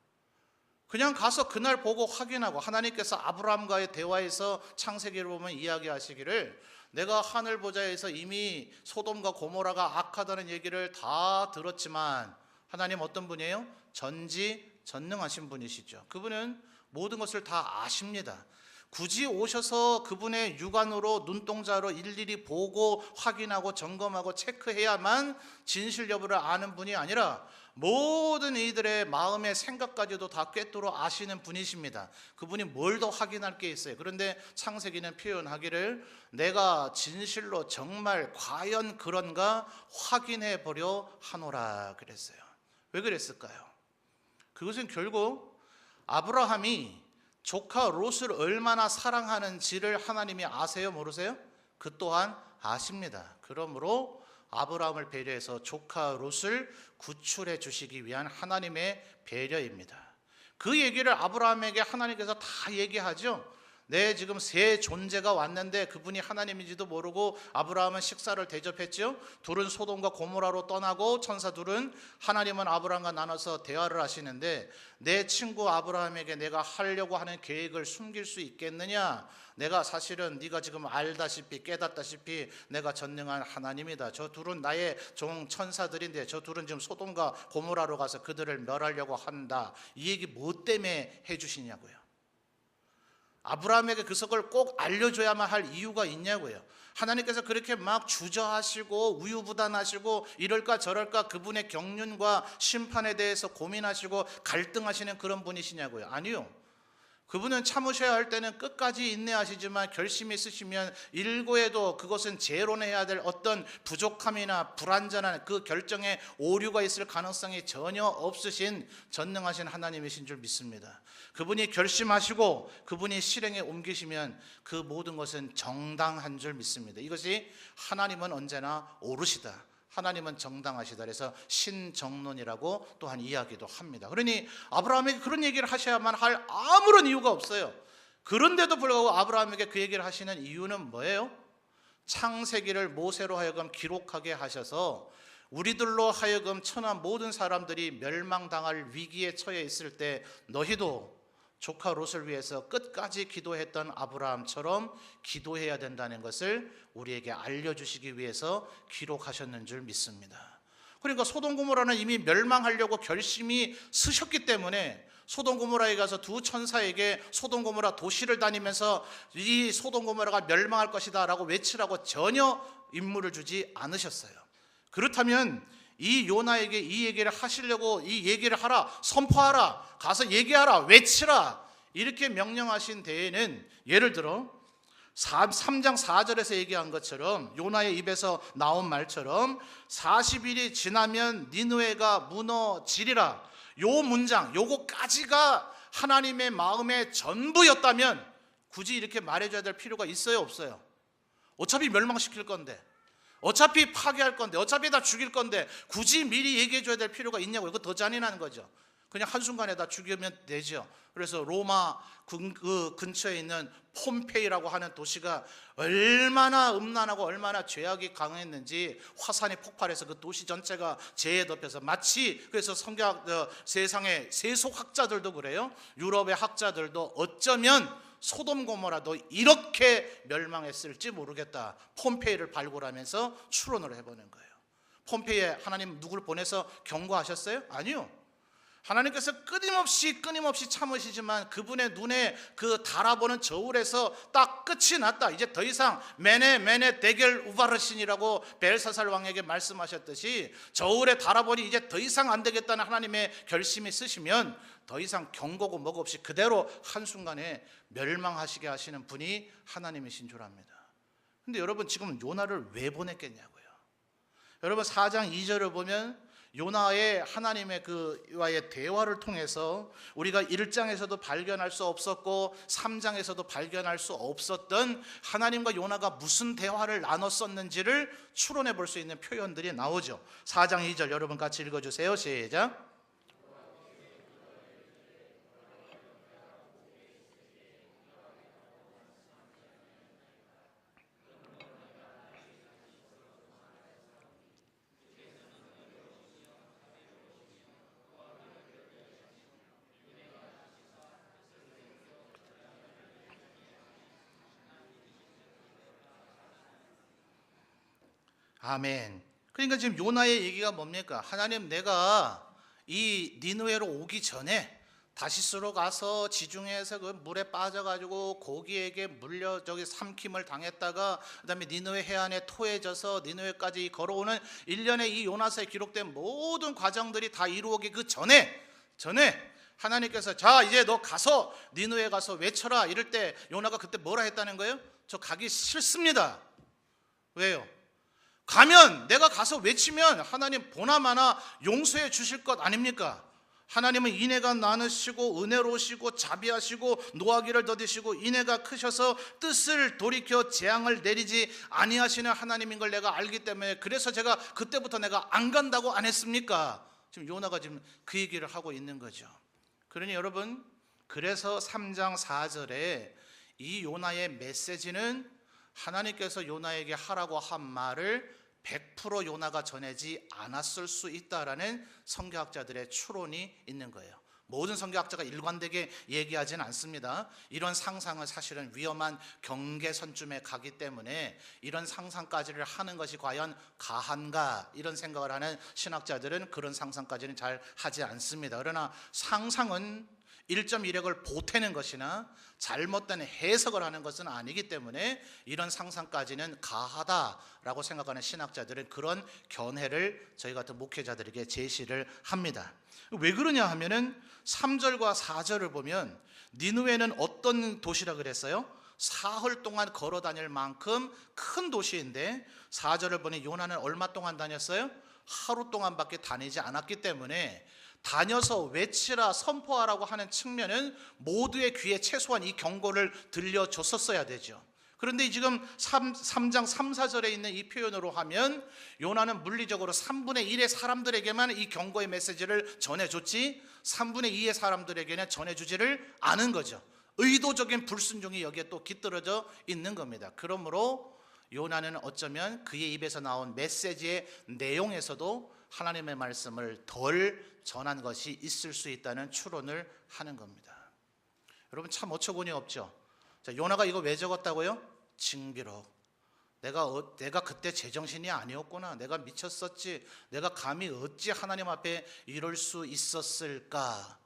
그냥 가서 그날 보고 확인하고 하나님께서 아브라함과의 대화에서 창세기를 보면 이야기하시기를 내가 하늘 보좌에서 이미 소돔과 고모라가 악하다는 얘기를 다 들었지만 하나님 어떤 분이에요? 전지전능하신 분이시죠. 그분은 모든 것을 다 아십니다. 굳이 오셔서 그분의 육안으로 눈동자로 일일이 보고 확인하고 점검하고 체크해야만 진실 여부를 아는 분이 아니라 모든 이들의 마음의 생각까지도 다 꿰뚫어 아시는 분이십니다. 그분이 뭘 더 확인할 게 있어요. 그런데 창세기는 표현하기를 내가 진실로 정말 과연 그런가 확인해 보려 하노라 그랬어요. 왜 그랬을까요? 그것은 결국 아브라함이 조카 롯을 얼마나 사랑하는지를 하나님이 아세요? 모르세요? 그 또한 아십니다. 그러므로 아브라함을 배려해서 조카 롯을 구출해 주시기 위한 하나님의 배려입니다. 그 얘기를 아브라함에게 하나님께서 다 얘기하죠. 네, 지금 새 존재가 왔는데 그분이 하나님인지도 모르고 아브라함은 식사를 대접했죠. 둘은 소돔과 고모라로 떠나고 천사 둘은 하나님은 아브라함과 나눠서 대화를 하시는데 내 친구 아브라함에게 내가 하려고 하는 계획을 숨길 수 있겠느냐? 내가 사실은 네가 지금 알다시피 깨닫다시피 내가 전능한 하나님이다. 저 둘은 나의 종 천사들인데 저 둘은 지금 소돔과 고모라로 가서 그들을 멸하려고 한다. 이 얘기 뭐 때문에 해주시냐고요. 아브라함에게 그 속을 꼭 알려줘야만 할 이유가 있냐고요. 하나님께서 그렇게 막 주저하시고 우유부단하시고 이럴까 저럴까 그분의 경륜과 심판에 대해서 고민하시고 갈등하시는 그런 분이시냐고요. 아니요. 그분은 참으셔야 할 때는 끝까지 인내하시지만 결심이 있으시면 일고에도 그것은 재론해야 될 어떤 부족함이나 불완전한 그 결정에 오류가 있을 가능성이 전혀 없으신 전능하신 하나님이신 줄 믿습니다. 그분이 결심하시고 그분이 실행에 옮기시면 그 모든 것은 정당한 줄 믿습니다. 이것이 하나님은 언제나 옳으시다. 하나님은 정당하시다. 그래서 신정론이라고 또한 이야기도 합니다. 그러니 아브라함에게 그런 얘기를 하셔야만 할 아무런 이유가 없어요. 그런데도 불구하고 아브라함에게 그 얘기를 하시는 이유는 뭐예요? 창세기를 모세로 하여금 기록하게 하셔서 우리들로 하여금 천한 모든 사람들이 멸망당할 위기에 처해 있을 때 너희도 조카 롯을 위해서 끝까지 기도했던 아브라함처럼 기도해야 된다는 것을 우리에게 알려주시기 위해서 기록하셨는 줄 믿습니다. 그러니까 소돔 고모라는 이미 멸망하려고 결심이 쓰셨기 때문에 소돔 고모라에 가서 두 천사에게 소돔 고모라 도시를 다니면서 이 소돔 고모라가 멸망할 것이다 라고 외치라고 전혀 임무를 주지 않으셨어요. 그렇다면 이 요나에게 이 얘기를 하시려고 이 얘기를 하라, 선포하라, 가서 얘기하라, 외치라 이렇게 명령하신 데에는 예를 들어 3장 4절에서 얘기한 것처럼 요나의 입에서 나온 말처럼 40일이 지나면 니느웨가 무너지리라, 요 문장 요거까지가 하나님의 마음의 전부였다면 굳이 이렇게 말해줘야 될 필요가 있어요, 없어요? 어차피 멸망시킬 건데, 어차피 파괴할 건데, 어차피 다 죽일 건데 굳이 미리 얘기해 줘야 될 필요가 있냐고요. 그거 더 잔인한 거죠. 그냥 한순간에 다 죽이면 되죠. 그래서 로마 그 근처에 있는 폼페이라고 하는 도시가 얼마나 음란하고 얼마나 죄악이 강했는지 화산이 폭발해서 그 도시 전체가 재에 덮여서 마치, 그래서 성경 세상의 세속학자들도 그래요. 유럽의 학자들도 어쩌면 소돔 고모라도 이렇게 멸망했을지 모르겠다, 폼페이를 발굴하면서 추론을 해보는 거예요. 폼페이에 하나님 누구를 보내서 경고하셨어요? 아니요. 하나님께서 끊임없이 참으시지만 그분의 눈에 그 달아보는 저울에서 딱 끝이 났다, 이제 더 이상 메네 데겔 우바르신이라고 벨사살 왕에게 말씀하셨듯이 저울에 달아보니 이제 더 이상 안 되겠다는 하나님의 결심이 쓰시면 더 이상 경고고 뭐고 없이 그대로 한순간에 멸망하시게 하시는 분이 하나님이신 줄 압니다. 근데 여러분 지금 요나를 왜 보냈겠냐고요. 여러분 4장 2절을 보면 요나의 하나님의 그와의 대화를 통해서 우리가 1장에서도 발견할 수 없었고 3장에서도 발견할 수 없었던 하나님과 요나가 무슨 대화를 나눴었는지를 추론해 볼 수 있는 표현들이 나오죠. 4장 2절 여러분 같이 읽어주세요. 시작. 아멘. 그러니까 지금 요나의 얘기가 뭡니까? 하나님, 내가 이 니느웨로 오기 전에 다시스로 가서 지중해에서 그 물에 빠져가지고 고기에게 물려 저기 삼킴을 당했다가 그다음에 니느웨 해안에 토해져서 니느웨까지 걸어오는 일련의 이 요나서에 기록된 모든 과정들이 다 이루어지기 그 전에 하나님께서 자 이제 너 가서 니느웨 가서 외쳐라 이럴 때 요나가 그때 뭐라 했다는 거예요? 저 가기 싫습니다. 왜요? 가면 내가 가서 외치면 하나님 보나마나 용서해 주실 것 아닙니까? 하나님은 인애가 많으시고 은혜로우시고 자비하시고 노하기를 더디시고 인애가 크셔서 뜻을 돌이켜 재앙을 내리지 아니하시는 하나님인 걸 내가 알기 때문에 그래서 제가 그때부터 내가 안 간다고 안 했습니까? 지금 요나가 지금 그 얘기를 하고 있는 거죠. 그러니 여러분, 그래서 3장 4절에 이 요나의 메시지는 하나님께서 요나에게 하라고 한 말을 100% 요나가 전하지 않았을 수 있다라는 성경학자들의 추론이 있는 거예요. 모든 성경학자가 일관되게 얘기하지는 않습니다. 이런 상상은 사실은 위험한 경계선쯤에 가기 때문에 이런 상상까지를 하는 것이 과연 가한가 이런 생각을 하는 신학자들은 그런 상상까지는 잘 하지 않습니다. 그러나 상상은 1.1핵을 보태는 것이나 잘못된 해석을 하는 것은 아니기 때문에 이런 상상까지는 가하다라고 생각하는 신학자들은 그런 견해를 저희 같은 목회자들에게 제시를 합니다. 왜 그러냐 하면은 3절과 4절을 보면 니느웨는 어떤 도시라 그랬어요? 사흘 동안 걸어 다닐 만큼 큰 도시인데 4절을 보니 요나는 얼마 동안 다녔어요? 하루 동안밖에 다니지 않았기 때문에 다녀서 외치라 선포하라고 하는 측면은 모두의 귀에 최소한 이 경고를 들려줬었어야 되죠. 그런데 지금 3장 3, 4절에 있는 이 표현으로 하면 요나는 물리적으로 3분의 1의 사람들에게만 이 경고의 메시지를 전해줬지 3분의 2의 사람들에게는 전해주지를 않은 거죠. 의도적인 불순종이 여기에 또 깃들어져 있는 겁니다. 그러므로 요나는 어쩌면 그의 입에서 나온 메시지의 내용에서도 하나님의 말씀을 덜 전한 것이 있을 수 있다는 추론을 하는 겁니다. 여러분 참 어처구니 없죠. 자, 요나가 이거 왜 적었다고요? 징기록. 내가 그때 제정신이 아니었구나. 내가 미쳤었지. 내가 감히 어찌 하나님 앞에 이럴 수 있었을까.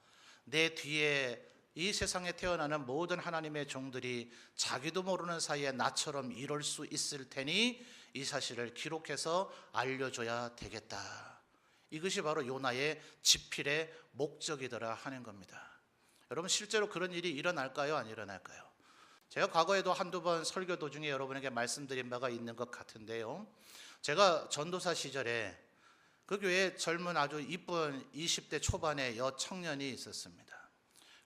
내 뒤에 이 세상에 태어나는 모든 하나님의 종들이 자기도 모르는 사이에 나처럼 이럴 수 있을 테니 이 사실을 기록해서 알려줘야 되겠다. 이것이 바로 요나의 집필의 목적이더라 하는 겁니다. 여러분 실제로 그런 일이 일어날까요? 안 일어날까요? 제가 과거에도 한두 번 설교 도중에 여러분에게 말씀드린 바가 있는 것 같은데요. 제가 전도사 시절에 그 교회에 젊은 아주 이쁜 20대 초반의 여청년이 있었습니다.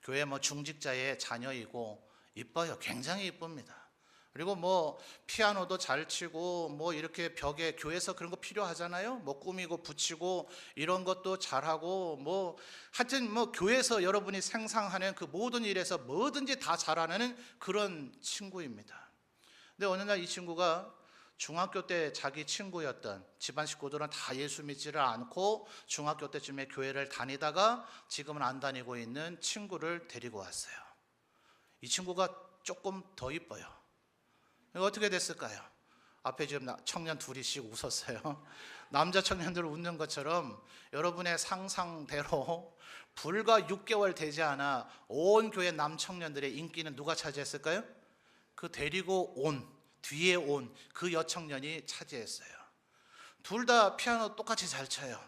교회 중직자의 자녀이고 이뻐요. 굉장히 이쁩니다. 그리고 피아노도 잘 치고 이렇게 벽에 교회에서 그런 거 필요하잖아요. 꾸미고 붙이고 이런 것도 잘하고 하여튼 교회에서 여러분이 생상하는 그 모든 일에서 뭐든지 다 잘하는 그런 친구입니다. 근데 어느 날 이 친구가 중학교 때 자기 친구였던, 집안 식구들은 다 예수 믿지를 않고 중학교 때쯤에 교회를 다니다가 지금은 안 다니고 있는 친구를 데리고 왔어요. 이 친구가 조금 더 이뻐요. 어떻게 됐을까요? 앞에 지금 청년 둘이씩 웃었어요. 남자 청년들 웃는 것처럼 여러분의 상상대로 불과 6개월 되지 않아 온 교회 남청년들의 인기는 누가 차지했을까요? 그 데리고 뒤에 온 그 여청년이 차지했어요. 둘 다 피아노 똑같이 잘 쳐요.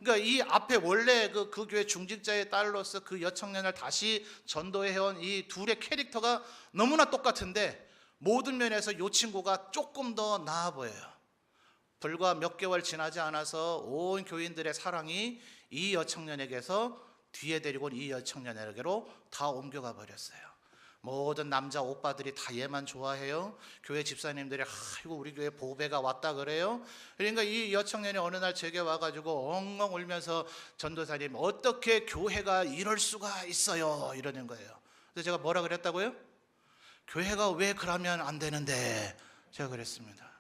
그러니까 이 앞에 원래 그 교회 중직자의 딸로서 그 여청년을 다시 전도해온 이 둘의 캐릭터가 너무나 똑같은데 모든 면에서 이 친구가 조금 더 나아 보여요. 불과 몇 개월 지나지 않아서 온 교인들의 사랑이 이 여청년에게서 뒤에 데리고 온 이 여청년에게로 다 옮겨가 버렸어요. 모든 남자 오빠들이 다 얘만 좋아해요. 교회 집사님들이 아이고 우리 교회 보배가 왔다 그래요. 그러니까 이 여청년이 어느 날 제게 와가지고 엉엉 울면서 전도사님 어떻게 교회가 이럴 수가 있어요 이러는 거예요. 그래서 제가 뭐라 그랬다고요? 교회가 왜 그러면 안 되는데 제가 그랬습니다.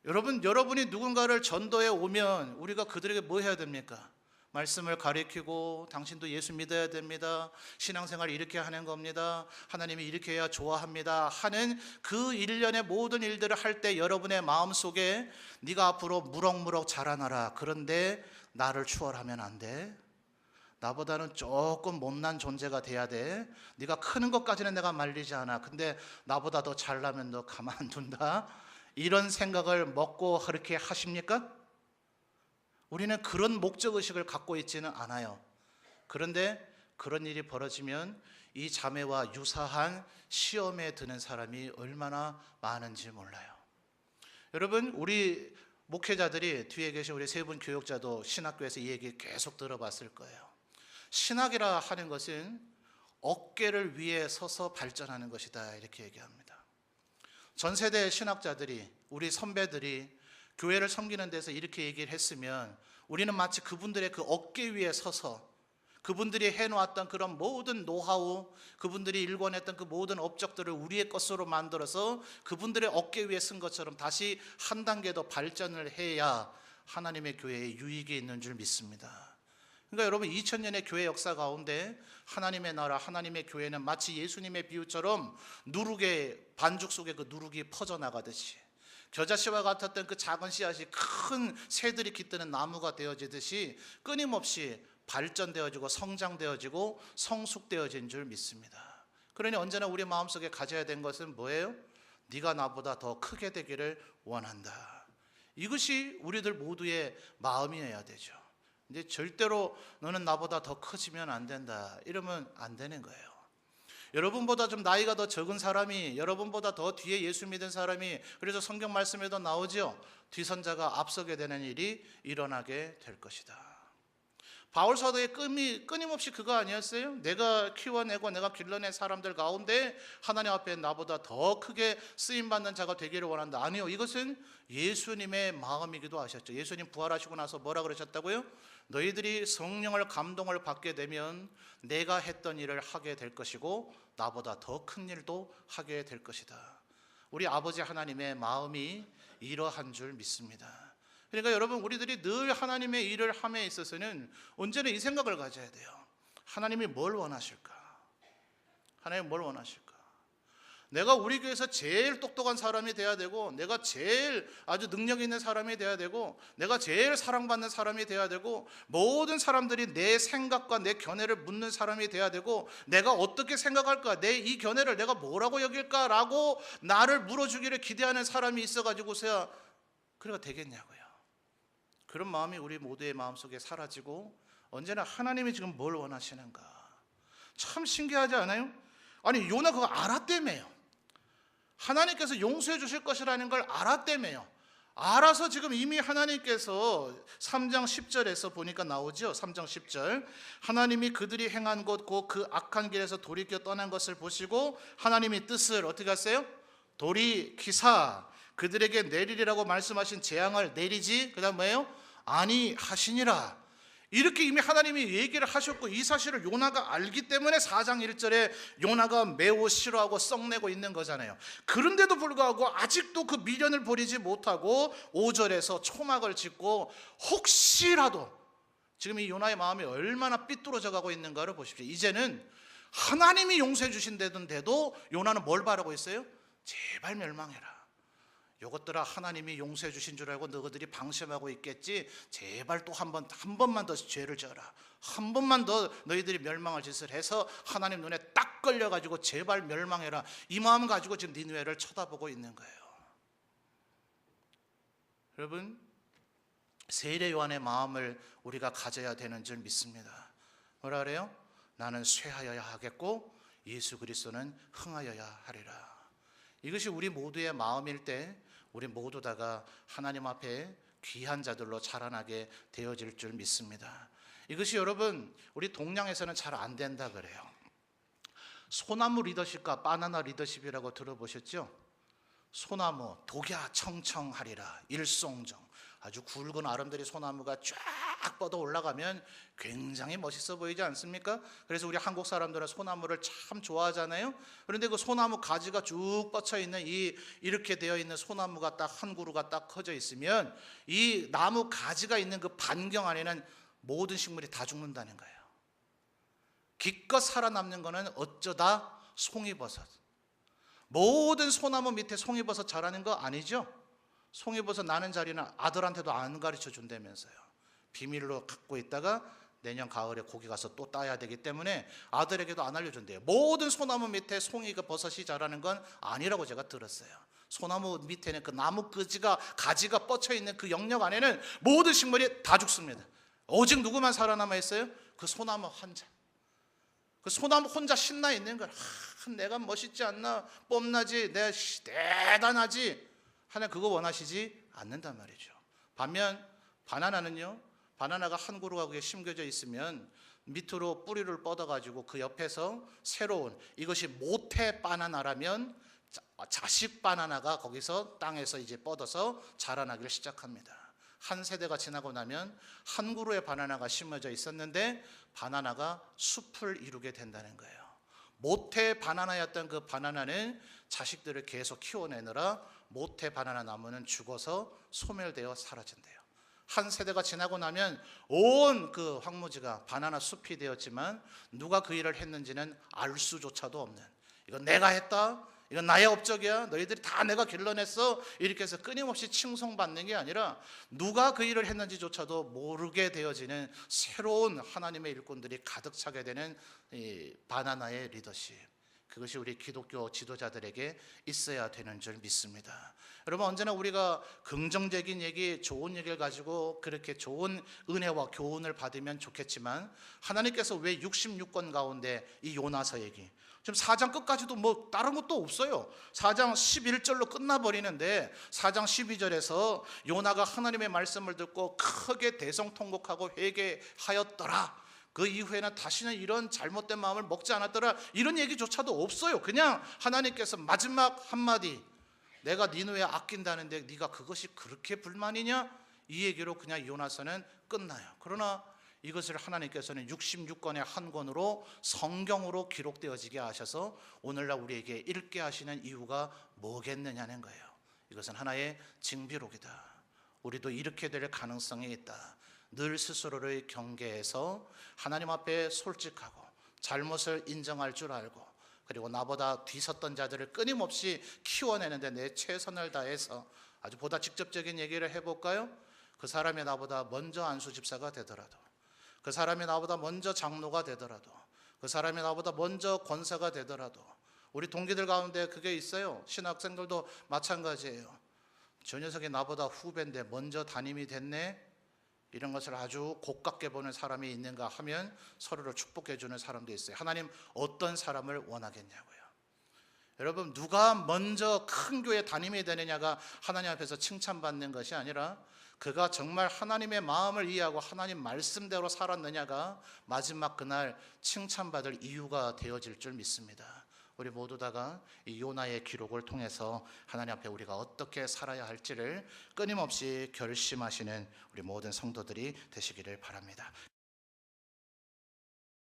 여러분이 누군가를 전도해 오면 우리가 그들에게 뭐 해야 됩니까? 말씀을 가르치고 당신도 예수 믿어야 됩니다. 신앙생활 이렇게 하는 겁니다. 하나님이 이렇게 해야 좋아합니다. 하는 그 일련의 모든 일들을 할 때 여러분의 마음속에 네가 앞으로 무럭무럭 자라나라. 그런데 나를 추월하면 안 돼. 나보다는 조금 못난 존재가 돼야 돼. 네가 크는 것까지는 내가 말리지 않아. 근데 나보다 더 잘나면 너 가만둔다. 이런 생각을 먹고 그렇게 하십니까? 우리는 그런 목적의식을 갖고 있지는 않아요. 그런데 그런 일이 벌어지면 이 자매와 유사한 시험에 드는 사람이 얼마나 많은지 몰라요. 여러분 우리 목회자들이 뒤에 계신 우리 세 분 교육자도 신학교에서 이 얘기 계속 들어봤을 거예요. 신학이라 하는 것은 어깨를 위에 서서 발전하는 것이다 이렇게 얘기합니다. 전 세대 신학자들이 우리 선배들이 교회를 섬기는 데서 이렇게 얘기를 했으면 우리는 마치 그분들의 그 어깨 위에 서서 그분들이 해놓았던 그런 모든 노하우, 그분들이 일궈냈던 그 모든 업적들을 우리의 것으로 만들어서 그분들의 어깨 위에 쓴 것처럼 다시 한 단계 더 발전을 해야 하나님의 교회에 유익이 있는 줄 믿습니다. 그러니까 여러분 2000년의 교회 역사 가운데 하나님의 나라, 하나님의 교회는 마치 예수님의 비유처럼 누룩의 반죽 속에 그 누룩이 퍼져나가듯이 겨자씨와 같았던 그 작은 씨앗이 큰 새들이 깃드는 나무가 되어지듯이 끊임없이 발전되어지고 성장되어지고 성숙되어진 줄 믿습니다. 그러니 언제나 우리 마음속에 가져야 된 것은 뭐예요? 네가 나보다 더 크게 되기를 원한다. 이것이 우리들 모두의 마음이어야 되죠. 근데 절대로 너는 나보다 더 커지면 안 된다 이러면 안 되는 거예요. 여러분보다 좀 나이가 더 적은 사람이, 여러분보다 더 뒤에 예수 믿은 사람이, 그래서 성경 말씀에도 나오죠. 뒤선자가 앞서게 되는 일이 일어나게 될 것이다. 바울 사도의 끊임없이 그거 아니었어요? 내가 키워내고 내가 길러낸 사람들 가운데 하나님 앞에 나보다 더 크게 쓰임받는 자가 되기를 원한다. 아니요, 이것은 예수님의 마음이기도 하셨죠. 예수님 부활하시고 나서 뭐라 그러셨다고요? 너희들이 성령을 감동을 받게 되면 내가 했던 일을 하게 될 것이고 나보다 더 큰 일도 하게 될 것이다. 우리 아버지 하나님의 마음이 이러한 줄 믿습니다. 그러니까 여러분, 우리들이 늘 하나님의 일을 함에 있어서는 언제나 이 생각을 가져야 돼요. 하나님이 뭘 원하실까? 하나님이 뭘 원하실까? 내가 우리 교회에서 제일 똑똑한 사람이 돼야 되고, 내가 제일 아주 능력 있는 사람이 돼야 되고, 내가 제일 사랑받는 사람이 돼야 되고, 모든 사람들이 내 생각과 내 견해를 묻는 사람이 돼야 되고, 내가 어떻게 생각할까? 내 이 견해를 내가 뭐라고 여길까라고 나를 물어주기를 기대하는 사람이 있어가지고서야 그래가 되겠냐고요. 그런 마음이 우리 모두의 마음속에 사라지고 언제나 하나님이 지금 뭘 원하시는가. 참 신기하지 않아요? 아니, 요나 그거 알았다며요. 하나님께서 용서해 주실 것이라는 걸 알았다며요. 알아서 지금 이미 하나님께서 3장 10절에서 보니까 나오죠. 3장 10절, 하나님이 그들이 행한 것 곧 그 악한 길에서 돌이켜 떠난 것을 보시고 하나님이 뜻을 어떻게 하세요? 돌이키사 그들에게 내리리라고 말씀하신 재앙을 내리지, 그 다음 뭐예요? 아니하시니라. 이렇게 이미 하나님이 얘기를 하셨고, 이 사실을 요나가 알기 때문에 4장 1절에 요나가 매우 싫어하고 썩내고 있는 거잖아요. 그런데도 불구하고 아직도 그 미련을 버리지 못하고 5절에서 초막을 짓고, 혹시라도 지금 이 요나의 마음이 얼마나 삐뚤어져 가고 있는가를 보십시오. 이제는 하나님이 용서해 주신다던데도 요나는 뭘 바라고 있어요? 제발 멸망해라. 요것들아, 하나님이 용서해 주신 줄 알고 너희들이 방심하고 있겠지. 제발 또 한 번만 더 죄를 져라. 한 번만 더 너희들이 멸망할 짓을 해서 하나님 눈에 딱 걸려가지고 제발 멸망해라. 이 마음 가지고 지금 니느웨를 쳐다보고 있는 거예요. 여러분, 세례 요한의 마음을 우리가 가져야 되는 줄 믿습니다. 뭐라 그래요? 나는 쇠하여야 하겠고 예수 그리스도는 흥하여야 하리라. 이것이 우리 모두의 마음일 때 우리 모두 다가 하나님 앞에 귀한 자들로 자라나게 되어질 줄 믿습니다. 이것이 여러분, 우리 동양에서는 잘 안 된다 그래요. 소나무 리더십과 바나나 리더십이라고 들어보셨죠? 소나무 독야 청청하리라 일송정, 아주 굵은 아름드리 소나무가 쫙 뻗어 올라가면 굉장히 멋있어 보이지 않습니까? 그래서 우리 한국 사람들은 소나무를 참 좋아하잖아요. 그런데 그 소나무 가지가 쭉 뻗쳐 있는 이렇게 되어 있는 소나무가 딱 한 그루가 딱 커져 있으면 이 나무 가지가 있는 그 반경 안에는 모든 식물이 다 죽는다는 거예요. 기껏 살아남는 거는 어쩌다 송이버섯. 모든 소나무 밑에 송이버섯 자라는 거 아니죠? 송이버섯 나는 자리는 아들한테도 안 가르쳐 준다면서요. 비밀로 갖고 있다가 내년 가을에 거기 가서 또 따야 되기 때문에 아들에게도 안 알려준대요. 모든 소나무 밑에 송이가 버섯이 자라는 건 아니라고 제가 들었어요. 소나무 밑에는 그 나무 가지가 뻗쳐 있는 그 영역 안에는 모든 식물이 다 죽습니다. 오직 누구만 살아남아 있어요? 그 소나무 혼자. 그 소나무 혼자 신나 있는 걸, 내가 멋있지 않나, 뽐나지, 내가 대단하지, 하나님 그거 원하시지 않는단 말이죠. 반면 바나나는요, 바나나가 한 그루가 그게 심겨져 있으면 밑으로 뿌리를 뻗어가지고 그 옆에서 새로운, 이것이 모태 바나나라면 자식 바나나가 거기서 땅에서 이제 뻗어서 자라나기를 시작합니다. 한 세대가 지나고 나면 한 그루의 바나나가 심어져 있었는데 바나나가 숲을 이루게 된다는 거예요. 모태 바나나였던 그 바나나는 자식들을 계속 키워내느라 모태 바나나 나무는 죽어서 소멸되어 사라진대요. 한 세대가 지나고 나면 온 그 황무지가 바나나 숲이 되었지만 누가 그 일을 했는지는 알 수조차도 없는, 이건 내가 했다, 이건 나의 업적이야, 너희들이 다 내가 길러냈어, 이렇게 해서 끊임없이 칭송받는 게 아니라 누가 그 일을 했는지조차도 모르게 되어지는 새로운 하나님의 일꾼들이 가득 차게 되는 이 바나나의 리더십. 그것이 우리 기독교 지도자들에게 있어야 되는 줄 믿습니다. 여러분, 언제나 우리가 긍정적인 얘기, 좋은 얘기를 가지고 그렇게 좋은 은혜와 교훈을 받으면 좋겠지만, 하나님께서 왜 66권 가운데 이 요나서 얘기, 지금 4장 끝까지도 뭐 다른 것도 없어요. 4장 11절로 끝나버리는데 4장 12절에서 요나가 하나님의 말씀을 듣고 크게 대성통곡하고 회개하였더라, 그 이후에는 다시는 이런 잘못된 마음을 먹지 않았더라, 이런 얘기조차도 없어요. 그냥 하나님께서 마지막 한마디, 내가 니느웨 아낀다는데 네가 그것이 그렇게 불만이냐, 이 얘기로 그냥 요나서는 끝나요. 그러나 이것을 하나님께서는 66권의 한 권으로 성경으로 기록되어지게 하셔서 오늘날 우리에게 읽게 하시는 이유가 뭐겠느냐는 거예요. 이것은 하나의 징비록이다. 우리도 이렇게 될 가능성이 있다. 늘 스스로를 경계해서 하나님 앞에 솔직하고 잘못을 인정할 줄 알고, 그리고 나보다 뒤섰던 자들을 끊임없이 키워내는데 내 최선을 다해서, 아주 보다 직접적인 얘기를 해볼까요? 그 사람이 나보다 먼저 안수집사가 되더라도, 그 사람이 나보다 먼저 장로가 되더라도, 그 사람이 나보다 먼저 권사가 되더라도, 우리 동기들 가운데 그게 있어요. 신학생들도 마찬가지예요. 저 녀석이 나보다 후배인데 먼저 담임이 됐네, 이런 것을 아주 고깝게 보는 사람이 있는가 하면 서로를 축복해 주는 사람도 있어요. 하나님 어떤 사람을 원하겠냐고요. 여러분, 누가 먼저 큰 교회 담임이 되느냐가 하나님 앞에서 칭찬받는 것이 아니라, 그가 정말 하나님의 마음을 이해하고 하나님 말씀대로 살았느냐가 마지막 그날 칭찬받을 이유가 되어질 줄 믿습니다. 우리 모두 다가 이 요나의 기록을 통해서 하나님 앞에 우리가 어떻게 살아야 할지를 끊임없이 결심하시는 우리 모든 성도들이 되시기를 바랍니다.